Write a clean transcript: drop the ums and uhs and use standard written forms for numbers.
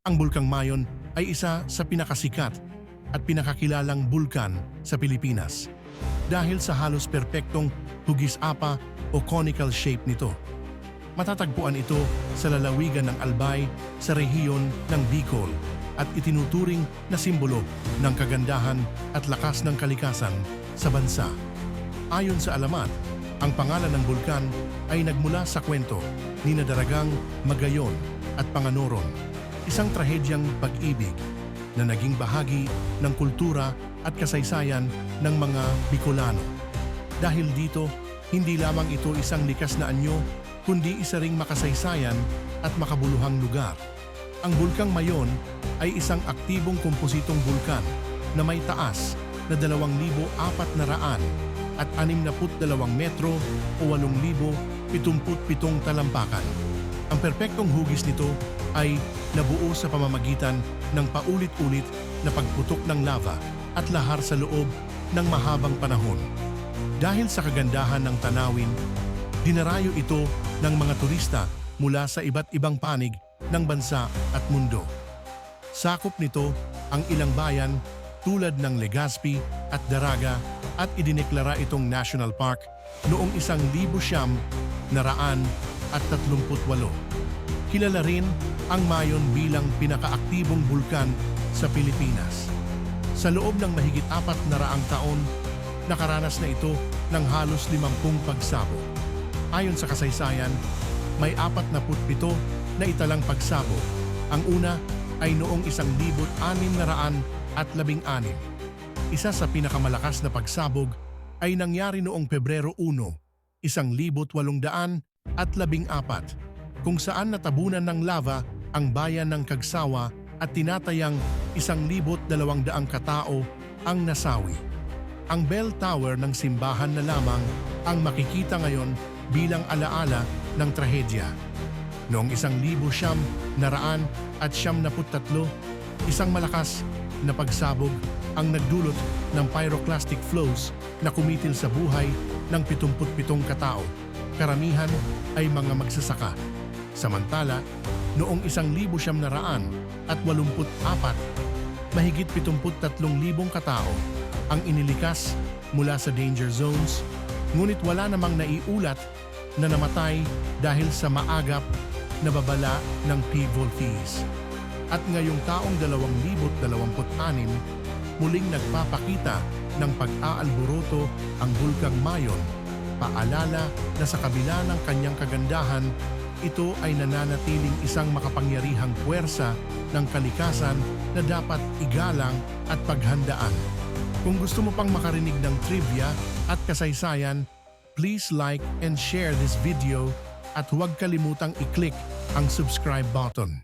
Ang Bulkang Mayon ay isa sa pinakasikat at pinakakilalang bulkan sa Pilipinas dahil sa halos perpektong hugis-apa o conical shape nito. Matatagpuan ito sa lalawigan ng Albay sa rehiyon ng Bicol at itinuturing na simbolo ng kagandahan at lakas ng kalikasan sa bansa. Ayon sa alamat, ang pangalan ng bulkan ay nagmula sa kwento ni Daragang, Magayon at Panganoron, isang trahedyang pag-ibig na naging bahagi ng kultura at kasaysayan ng mga Bicolano. Dahil dito, hindi lamang ito isang likas na anyo, kundi isa ring makasaysayan at makabuluhang lugar. Ang Bulkang Mayon ay isang aktibong kompositong bulkan na may taas na 2,400 at 62 metro o 8,077 talampakan. Ang perpektong hugis nito ay nabuo sa pamamagitan ng paulit-ulit na pagputok ng lava at lahar sa loob ng mahabang panahon. Dahil sa kagandahan ng tanawin, dinarayo ito ng mga turista mula sa iba't ibang panig ng bansa at mundo. Sakop nito ang ilang bayan tulad ng Legazpi at Daraga at idineklara itong National Park noong 1938. Kilala rin ang Mayon bilang pinakaaktibong bulkan sa Pilipinas. Sa loob ng mahigit 400 taon, nakaranas na ito ng halos 50 pagsabog. Ayon sa kasaysayan, may 47 na italang pagsabog. Ang una ay noong 1616. Isa sa pinakamalakas na pagsabog ay nangyari noong Pebrero 1, 1814, kung saan natabunan ng lava ang bayan ng Cagsawa at tinatayang 1,200 katao ang nasawi. Ang bell tower ng simbahan na lamang ang makikita ngayon bilang alaala ng trahedya. Noong 1973, isang malakas na pagsabog ang nagdulot ng pyroclastic flows na kumitil sa buhay ng 77 katao. Karamihan ay mga magsasaka. Samantala, noong 1984, mahigit 73,000 katao ang inilikas mula sa danger zones, ngunit wala namang naiulat na namatay dahil sa maagap na babala ng P-Voltes. At ngayong taong 2026, muling nagpapakita ng pag-aalboroto ang Bulkang Mayon, paalala na sa kabila ng kanyang kagandahan, ito ay nananatiling isang makapangyarihang puwersa ng kalikasan na dapat igalang at paghandaan. Kung gusto mo pang makarinig ng trivia at kasaysayan, please like and share this video at huwag kalimutang i-click ang subscribe button.